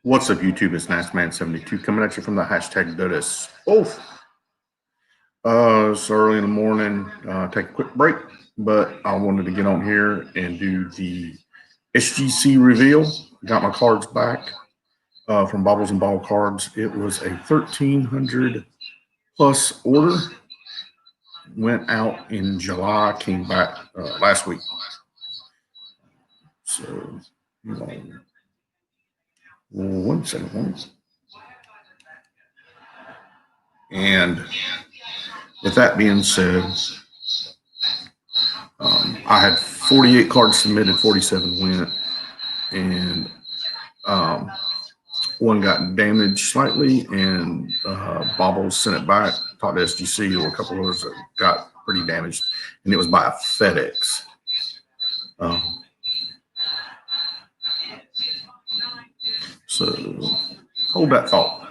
What's up, YouTube? It's Natsman72 coming at you from the hashtag Dotus. Both. It's early in the morning. Take a quick break, but I wanted to get on here and do the SGC Reveal. Got my cards back from Bobbles and Ballcards. It was a 1,300 plus order. Went out in July. Came back last week. So, one second. And with that being said, I had 48 cards submitted, 47 went, and one got damaged slightly, and Bobbles sent it back. Talked to SGC. There were a couple of others that got pretty damaged, and it was by a FedEx. So hold that thought.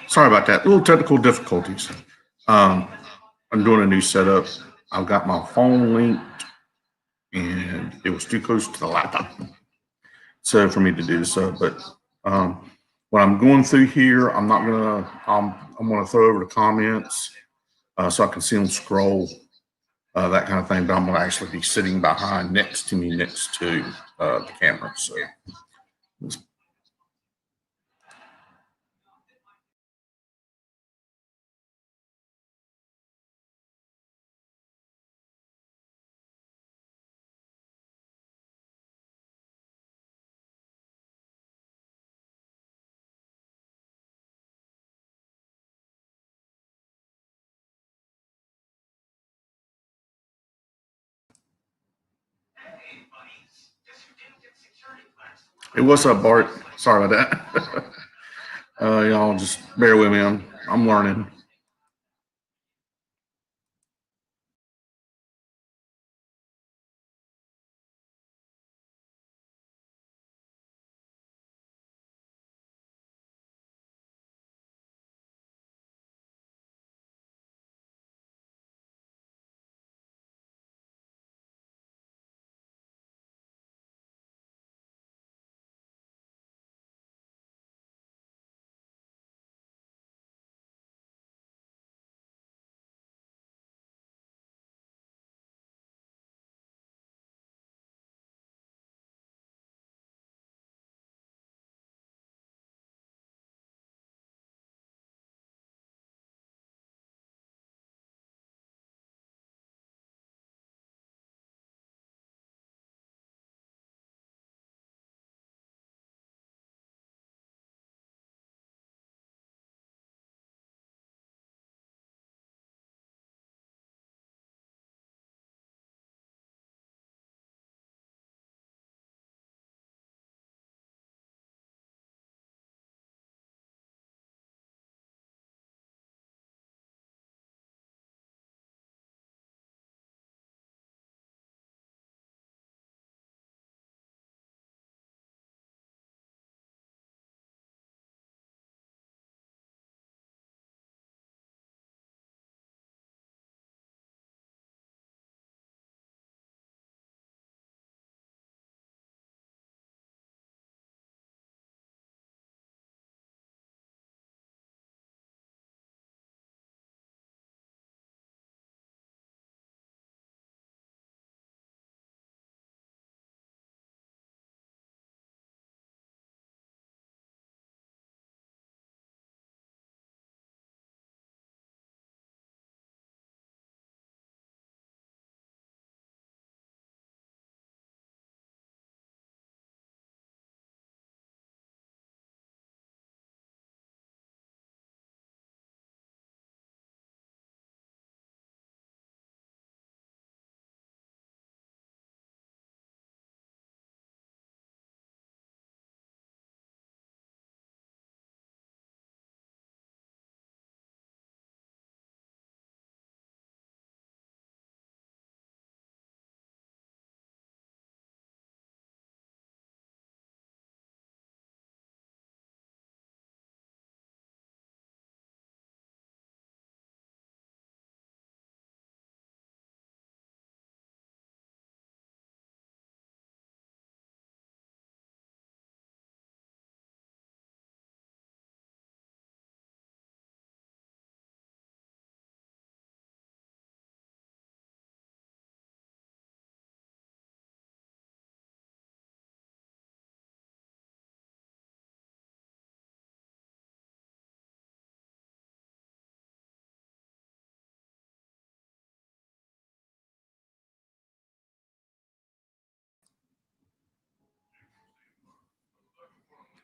Sorry about that. Little technical difficulties. I'm doing a new setup. I've got my phone linked, and it was too close to the laptop, so for me to do so. But when I'm going through here, I'm not gonna. I'm gonna throw over the comments so I can see them scroll, that kind of thing. But I'm gonna actually be sitting behind next to the camera. So. Hey, what's up, Bart? Sorry about that. Y'all just bear with me. I'm learning.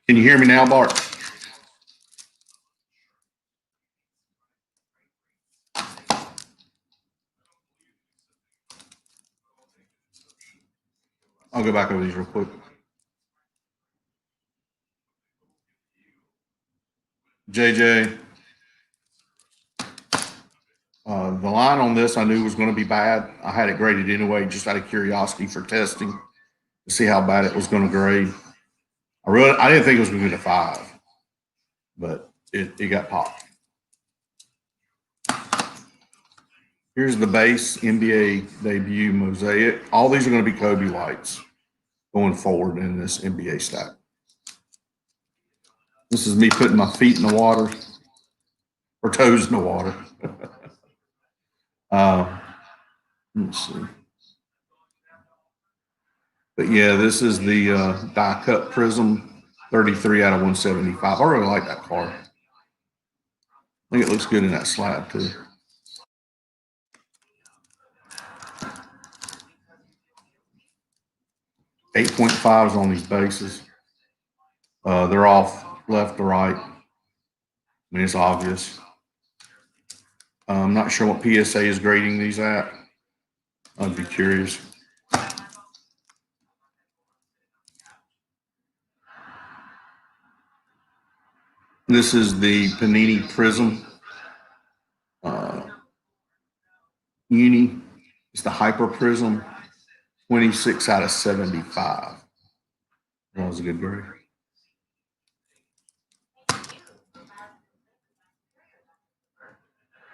Can you hear me now, Bart? I'll go back over these real quick. JJ, the line on this I knew was going to be bad. I had it graded anyway, just out of curiosity for testing to see how bad it was going to grade. I didn't think it was going to get a 5, but it got popped. Here's the base NBA debut mosaic. All these are going to be Kobe whites going forward in this NBA stack. This is me putting my feet in the water or toes in the water. Let's see. But yeah, this is the die cut prism, 33 out of 175. I really like that card. I think it looks good in that slab too. .5s on these bases. They're off left to right. I mean, it's obvious. I'm not sure what PSA is grading these at. I'd be curious. This is the Panini Prism Uni. It's the Hyper Prism, 26 out of 75. That was a good grade.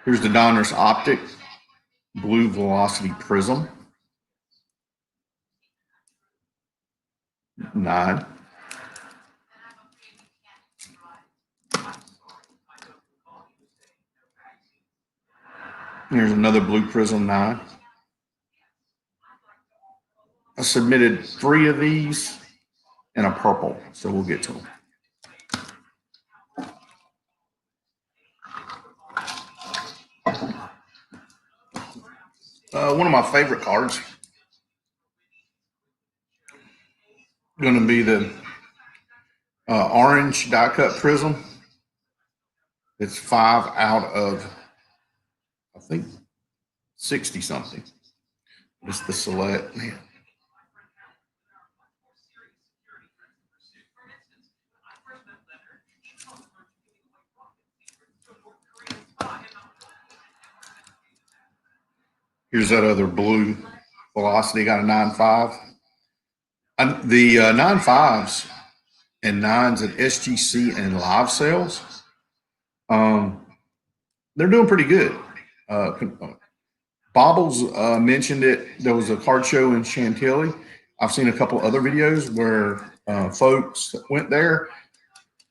Here's the Donruss Optic Blue Velocity Prism. 9. Here's another blue prism, 9. I submitted 3 of these and a purple, so we'll get to them. One of my favorite cards going to be the orange die cut prism. It's 5 out of, I think, 60 something. It's the select, man. Here's that other blue velocity, got a 9.5. The 9.5s and 9s at SGC and live sales, they're doing pretty good. Bobbles mentioned it. There was a card show in Chantilly. I've seen a couple other videos where folks went there,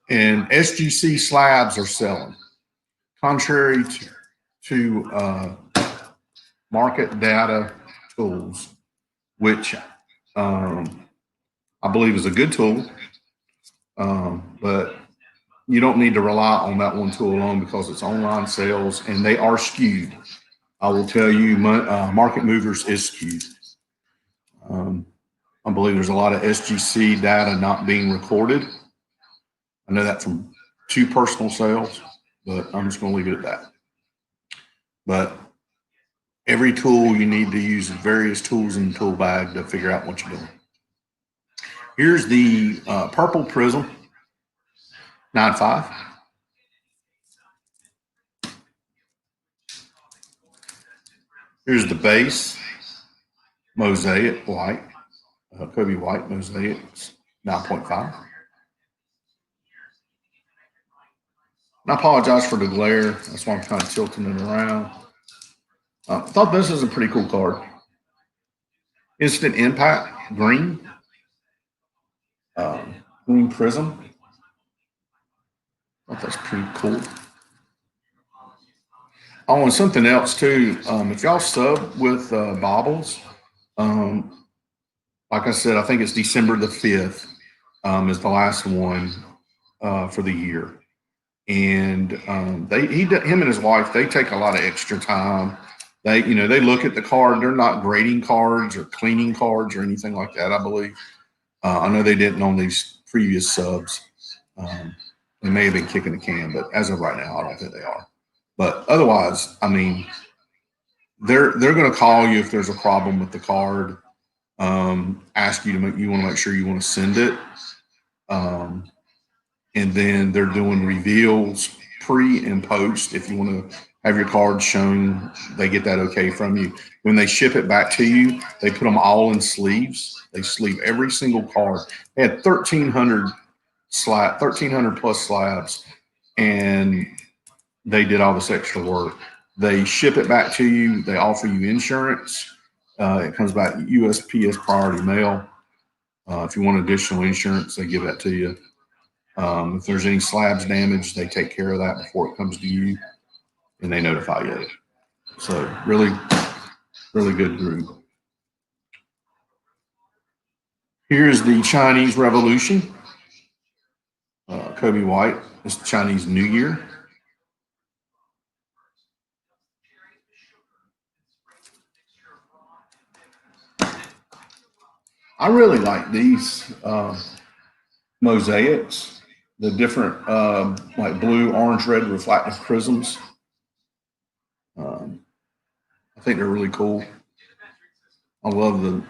and SGC slabs are selling. Contrary to market data tools, which I believe is a good tool, but you don't need to rely on that one tool alone because it's online sales and they are skewed. I will tell you, Market Movers is skewed. I believe there's a lot of SGC data not being recorded. I know that from 2 personal sales, but I'm just going to leave it at that. But every tool, you need to use various tools in the tool bag to figure out what you're doing. Here's the purple prism, 9.5. Here's the base mosaic white, Kobe white mosaics, 9.5. And I apologize for the glare. That's why I'm kind of tilting it around. I thought this was a pretty cool card. Instant Impact, green. Green prism. I thought that's pretty cool. Oh, and something else too. If y'all sub with Bobbles, like I said, I think it's December the 5th is the last one for the year. And him and his wife, they take a lot of extra time. They look at the card. They're not grading cards or cleaning cards or anything like that, I believe. I know they didn't on these previous subs. They may have been kicking the can, but as of right now, I don't think they are. But otherwise, I mean, they're going to call you if there's a problem with the card. Ask you to you want to make sure you want to send it. And then they're doing reveals pre and post. If you want to have your card shown, they get that okay from you. When they ship it back to you, they put them all in sleeves. They sleeve every single card. They had 1,300 plus slabs, and they did all this extra work. They ship it back to you. They offer you insurance. It comes back USPS priority mail. If you want additional insurance, they give that to you. If there's any slabs damaged, they take care of that before it comes to you, and they notify you. So really, really good group. Here's the Chinese Revolution. Kobe White. It's Chinese New Year. I really like these mosaics, the different like blue, orange, red reflective prisms. I think they're really cool. I love the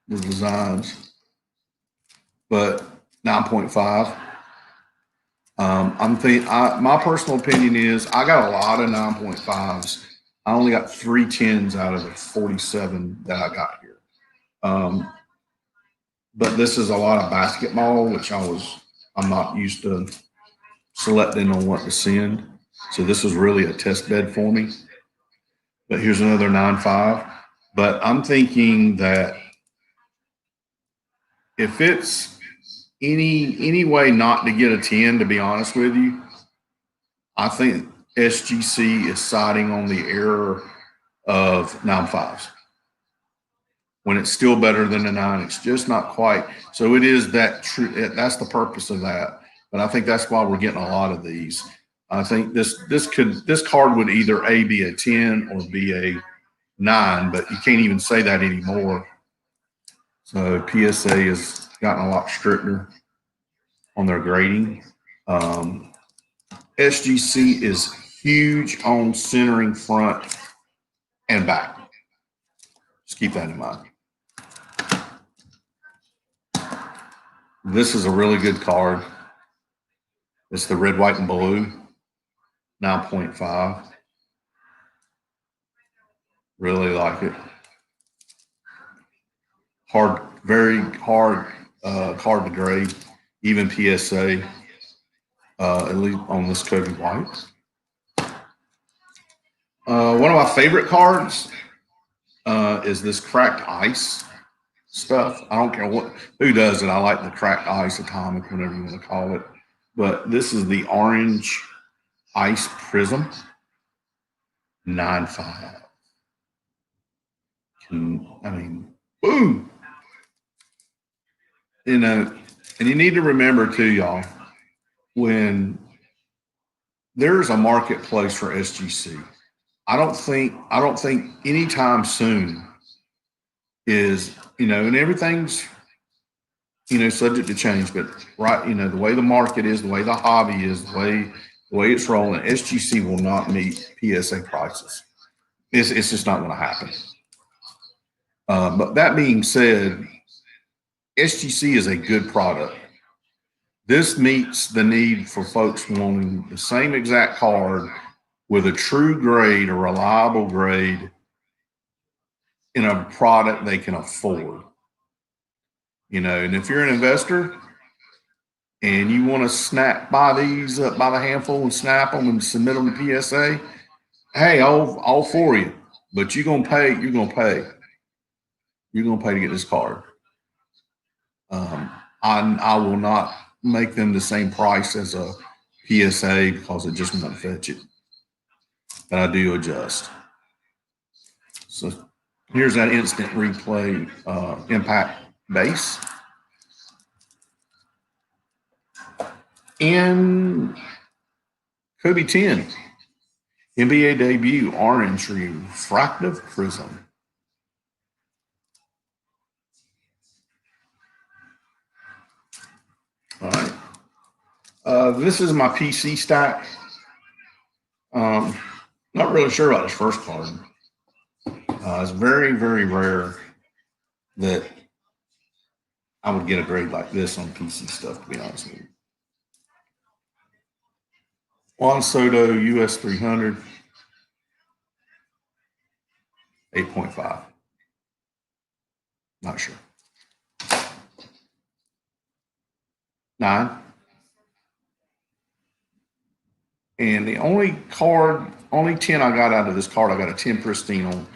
designs. But 9.5. My personal opinion is I got a lot of 9.5s. I only got 3 10s out of the 47 that I got here. But this is a lot of basketball, which I'm not used to selecting on what to send. So this was really a test bed for me. But here's another 9.5. But I'm thinking that if it's any way not to get a 10, to be honest with you, I think SGC is siding on the error of 9.5s. When it's still better than a 9, it's just not quite. So it is that true. That's the purpose of that. But I think that's why we're getting a lot of these. I think this card would either A, be a 10 or be a 9, but you can't even say that anymore. So PSA has gotten a lot stricter on their grading. SGC is huge on centering front and back. Just keep that in mind. This is a really good card. It's the red, white, and blue, 9.5. Really like it. Hard, very hard card to grade, even PSA, at least on this Kobe White. One of my favorite cards is this cracked ice stuff. I don't care who does it. I like the cracked ice atomic, whatever you want to call it. But this is the orange ice prism, 9.5. I mean, boom. You know, and you need to remember too, y'all, when there's a marketplace for SGC, I don't think anytime soon is, and everything's, subject to change, but right, the way the market is, the way the hobby is, the way it's rolling, SGC will not meet PSA prices. It's just not going to happen. But that being said, SGC is a good product. This meets the need for folks wanting the same exact card with a true grade, a reliable grade, in a product they can afford. And if you're an investor and you want to buy these up by the handful and snap them and submit them to PSA, hey, all for you. But you're gonna pay. You're gonna pay to get this card. I will not make them the same price as a PSA because it just won't fetch it. But I do adjust. So here's that instant replay impact base. And Kobe 10, NBA debut, orange refractive prism. All right. This is my PC stack. Not really sure about this first card. It's very, very rare that I would get a grade like this on PC stuff, to be honest with you. Juan Soto, US 300, 8.5. Not sure. 9. And the only 10 I got out of this card, I got a 10 pristine on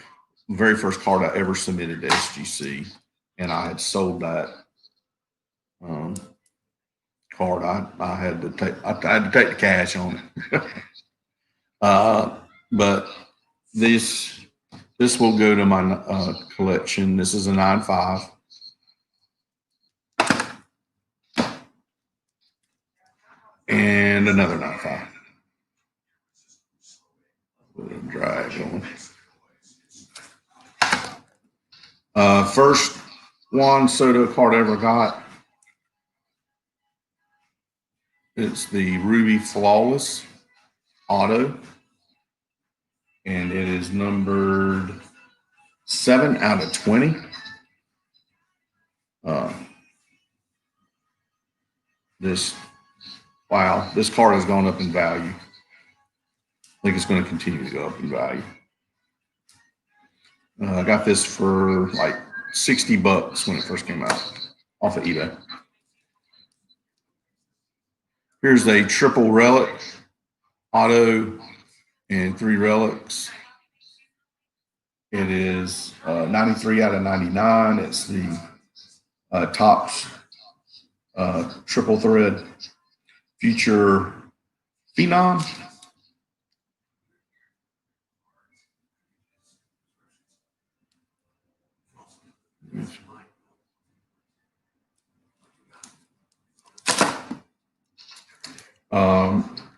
the very first card I ever submitted to SGC. And I had sold that card. I had to take the cash on it. But this will go to my collection. This is a 9.5. And another 9.5. Put a drag on. First Juan Soto card I ever got. It's the Ruby Flawless Auto. And it is numbered 7 out of 20. Wow, this card has gone up in value. I think it's going to continue to go up in value. I got this for like $60 when it first came out off of eBay. Here's a triple relic auto and 3 relics. It is 93 out of 99. It's the Topps triple thread Future Phenom.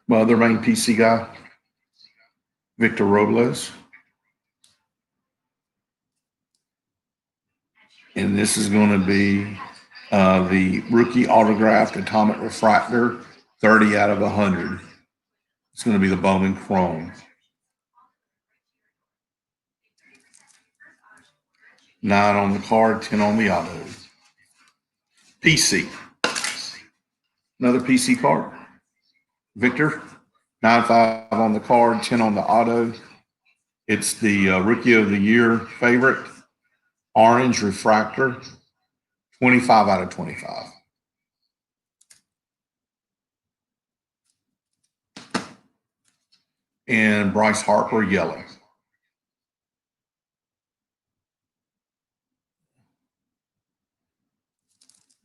My other main PC guy, Victor Robles. And this is going to be the rookie autographed atomic refractor, 30 out of 100. It's going to be the Bowman Chrome. 9 on the card, 10 on the auto. PC. Another PC card. Victor, 9.5 on the card, 10 on the auto. It's the Rookie of the Year favorite, orange refractor, 25 out of 25. And Bryce Harper, yellow.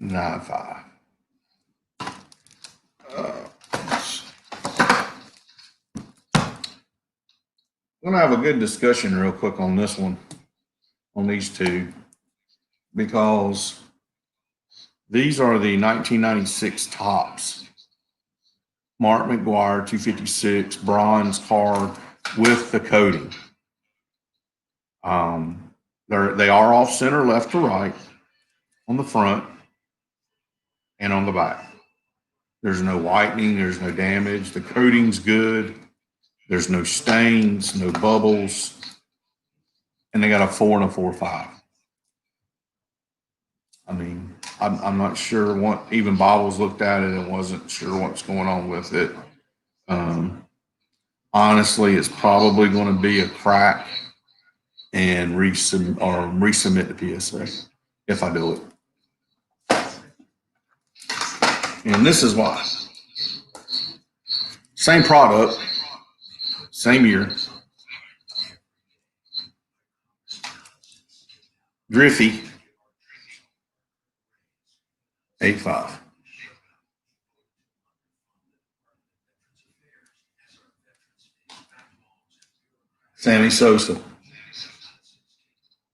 Nine five. I'm going to have a good discussion real quick on this one, on these two, because these are the 1996 Topps. Mark McGuire, 256, bronze card with the coating. They are off center, left to right, on the front and on the back. There's no whitening, there's no damage. The coating's good. There's no stains, no bubbles. And they got a 4 and a 4.5. I mean, I'm not sure what, even Bobbles looked at it and wasn't sure what's going on with it. Honestly, it's probably going to be a crack and resubmit to PSA if I do it. And this is why. Same product, same year. Griffey, 8.5. Sammy Sosa,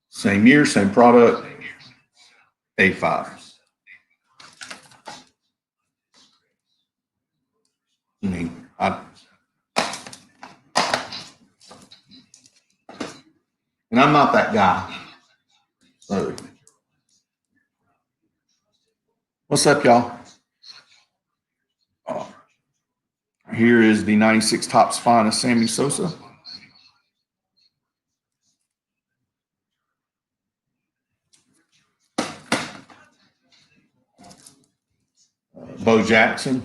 same year, same product, 8.5. I mean, and I'm not that guy. So, what's up, y'all? Here is the 96 Topps Finest Sammy Sosa. Bo Jackson,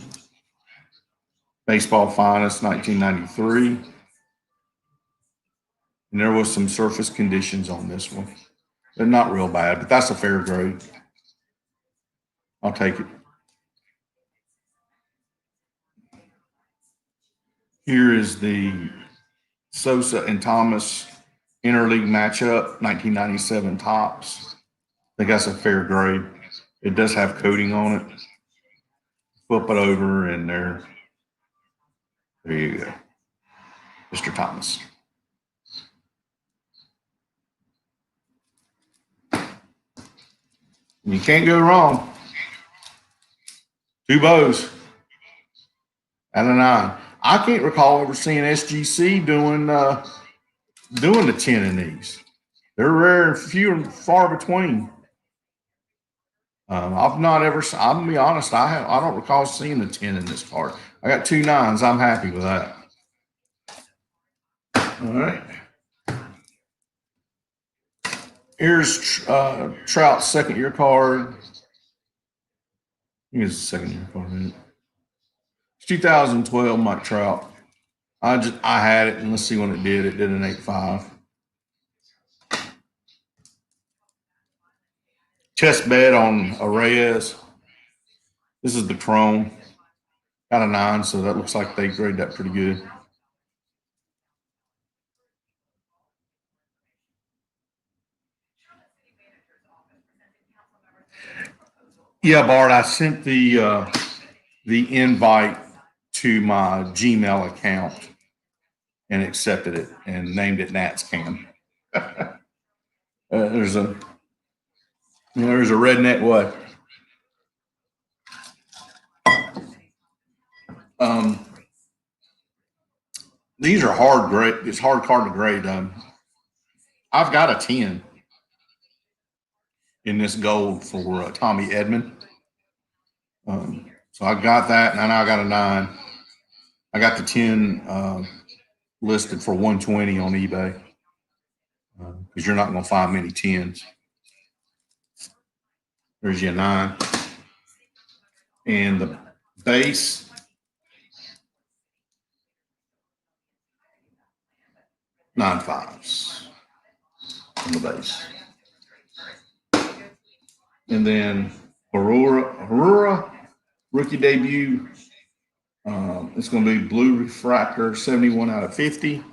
Baseball Finest 1993. And there was some surface conditions on this one. They're not real bad, but that's a fair grade. I'll take it. Here is the Sosa and Thomas interleague matchup, 1997 Topps. I think that's a fair grade. It does have coating on it. Flip it over and there you go. Mr. Thomas. You can't go wrong. 2 bows out of 9. I can't recall ever seeing SGC doing the 10 in these. They're rare and few and far between. I've not ever. I'm gonna be honest. I don't recall seeing the 10 in this card. I got 2 9s. I'm happy with that. All right. Here's Trout's second-year card. I think it's the second-year card, isn't it? It's 2012 Mike Trout. I had it, and let's see when it did. It did an 8.5. Chest bed on Reyes. This is the chrome. Got a 9, so that looks like they graded that pretty good. Yeah, Bart, I sent the invite to my Gmail account and accepted it and named it Natscam. There's a redneck what? These are hard grade. It's hard card to grade. I've got a 10 in this gold for Tommy Edman. So I got that, and now I got a 9. I got the 10 listed for 120 on eBay because you're not going to find many 10s. There's your 9. And the base, nine 5s on the base. And then Aurora rookie debut. It's going to be blue refractor, 71 out of 50,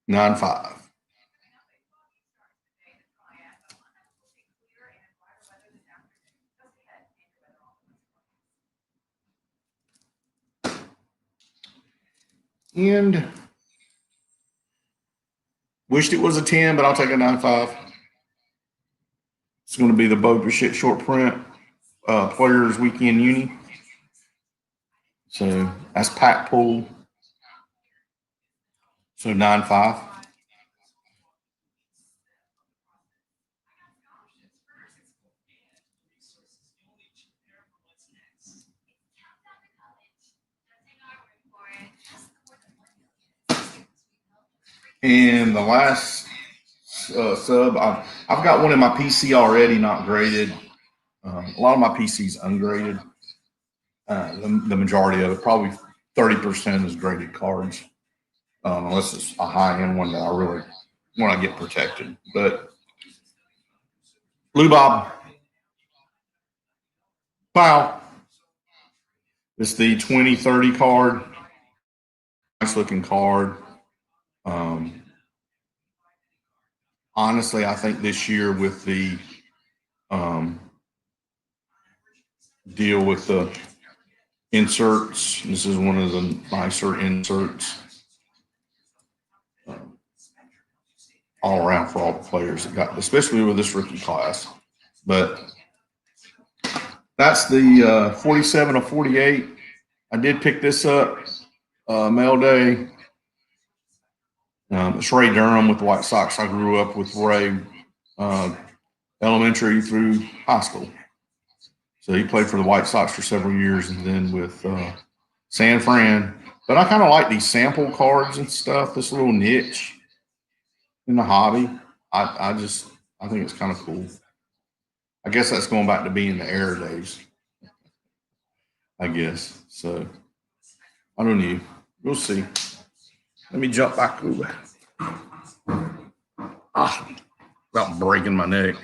9.5. And wished it was a 10, but I'll take a 9.5. It's going to be the Bo Bichette short print Players Weekend Uni. So that's pack pool. So 9.5. And the last sub, I've got one in my PC already, not graded. A lot of my PC's ungraded. The majority of it, probably 30% is graded cards, unless it's a high-end one that I really want to get protected. But Blue Bob, foul. It's the 2030 card. Nice looking card. Honestly, I think this year with the deal with the inserts, this is one of the nicer inserts all around for all the players that got, especially with this rookie class. But that's the 47 of 48. I did pick this up mail day. It's Ray Durham with the White Sox. I grew up with Ray elementary through high school. So he played for the White Sox for several years, and then with San Fran. But I kind of like these sample cards and stuff, this little niche in the hobby. I think it's kind of cool. I guess that's going back to being the air days, I guess. So I don't know. We'll see. Let me jump back over. About breaking my neck.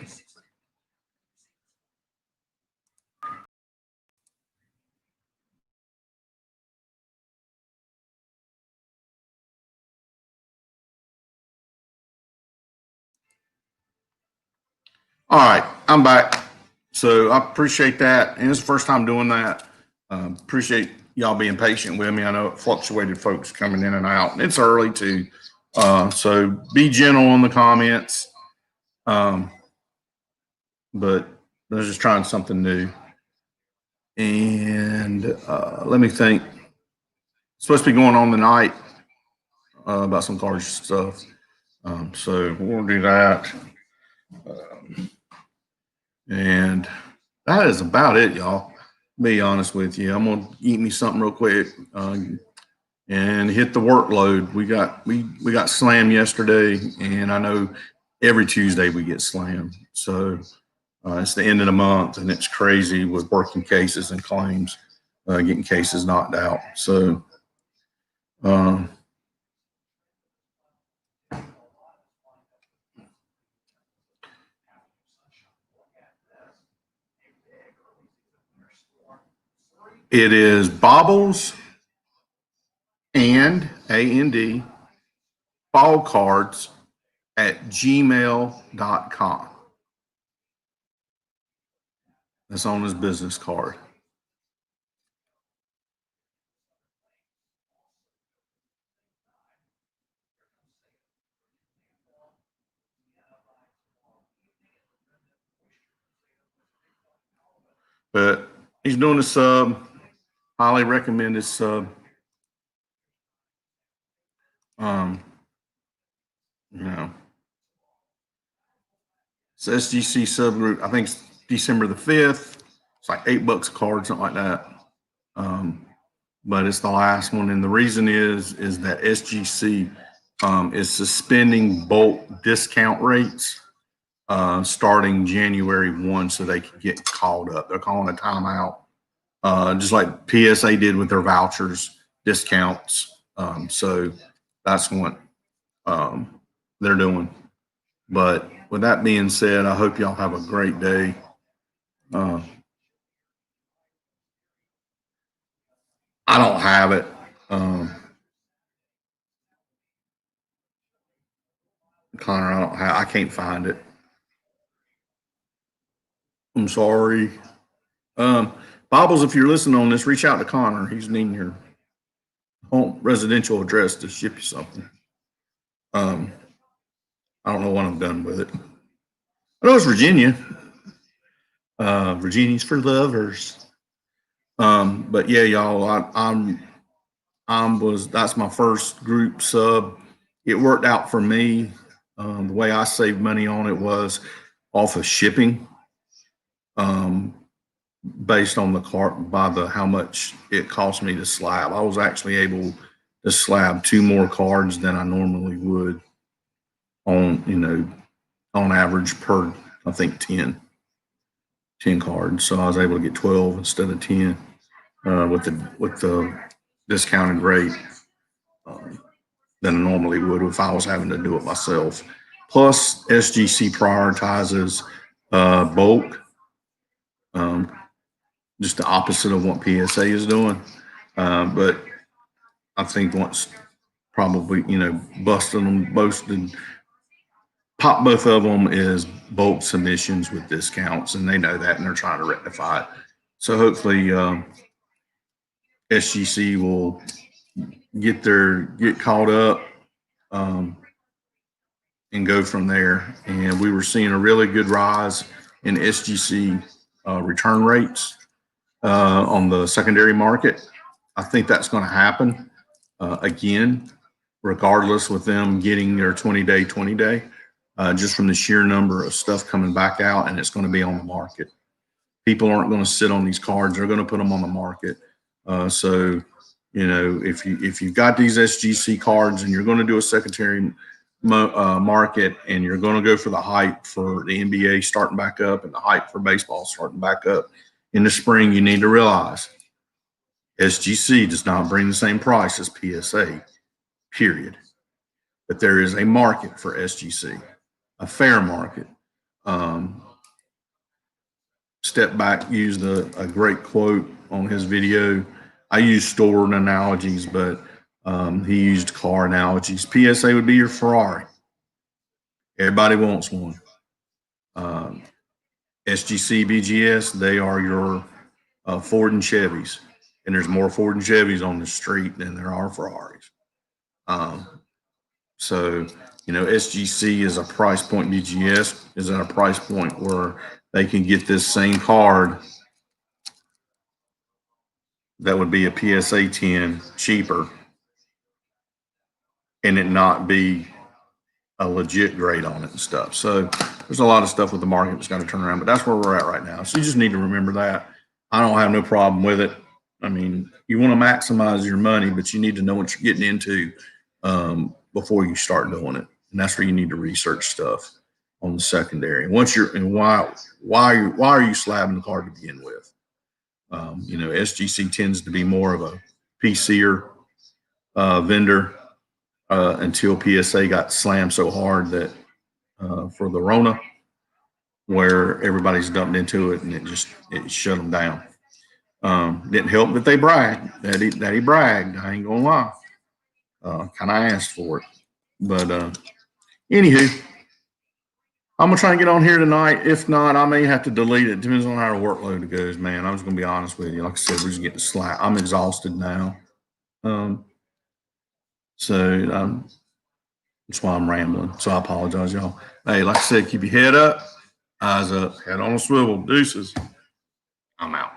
All right, I'm back. So I appreciate that. And it's the first time doing that. Appreciate y'all being patient with me. I know it fluctuated, folks coming in and out. And it's early too. So be gentle on the comments. But I was just trying something new. And let me think. It's supposed to be going on tonight about some card stuff. So we'll do that. And that is about it, y'all. Be honest with you. I'm gonna eat me something real quick and hit the workload. We got slammed yesterday, and I know every Tuesday we get slammed. So it's the end of the month, and it's crazy with working cases and claims, getting cases knocked out. So it is Bobbles and A-N-D Ballcards at gmail.com. That's on his business card. But he's doing a sub. Highly recommend his sub. You know, it's SGC subgroup. I think it's December the 5th. It's like $8 a card, something like that. But it's the last one, and the reason is that SGC is suspending bulk discount rates starting January 1, so they can get called up. They're calling a timeout, just like PSA did with their vouchers discounts. So that's what they're doing. But with that being said, I hope y'all have a great day. I don't have it. Connor, I can't find it. I'm sorry. Bobbles, if you're listening on this, reach out to Connor. He's needing your home residential address to ship you something. I don't know what I'm done with it. I know it's Virginia. Virginia's for lovers. But yeah, y'all, that's my first group sub. It worked out for me. The way I saved money on it was off of shipping, based on the cart by how much it cost me to slab. I was actually able to slab 2 more cards than I normally would on average per, I think 10 cards. So I was able to get 12 instead of 10 with the discounted rate than I normally would if I was having to do it myself. Plus, SGC prioritizes bulk, just the opposite of what PSA is doing. But I think once probably, busting them both and pop both of them is bulk submissions with discounts, and they know that, and they're trying to rectify it. So hopefully SGC will get caught up and go from there. And we were seeing a really good rise in SGC return rates on the secondary market. I think that's going to happen again, regardless with them getting their 20-day, just from the sheer number of stuff coming back out, and it's going to be on the market. People aren't going to sit on these cards. They're going to put them on the market. So You know, if you've got these SGC cards and you're going to do a secondary market and you're going to go for the hype for the NBA starting back up and the hype for baseball starting back up in the spring, you need to realize SGC does not bring the same price as PSA, period. But there is a market for SGC, a fair market. Step Back used a great quote on his video. I use store analogies, but he used car analogies. PSA would be your Ferrari. Everybody wants one. SGC, BGS, they are your Ford and Chevys. And there's more Ford and Chevys on the street than there are Ferraris. So, you know, SGC is a price point. BGS is at a price point where they can get this same card that would be a PSA 10 cheaper and it not be a legit grade on it and stuff. So there's a lot of stuff with the market that's got to turn around, but that's where we're at right now. So you just need to remember that. I don't have no problem with it. I mean, you want to maximize your money, but you need to know what you're getting into before you start doing it. And that's where you need to research stuff on the secondary. And once you're, and why are you slabbing the card to begin with? You know, SGC tends to be more of a PCer vendor until PSA got slammed so hard that for the Rona, where everybody's dumped into it and it shut them down. Didn't help that they bragged, that he bragged. I ain't gonna lie. Kind of asked for it. But anywho, I'm gonna try and get on here tonight. If not, I may have to delete it. Depends on how the workload goes, man. I'm just gonna be honest with you. Like I said, we're just getting slack. I'm exhausted now. So that's why I'm rambling. So I apologize, y'all. Hey, like I said, keep your head up, eyes up, head on a swivel. Deuces. I'm out.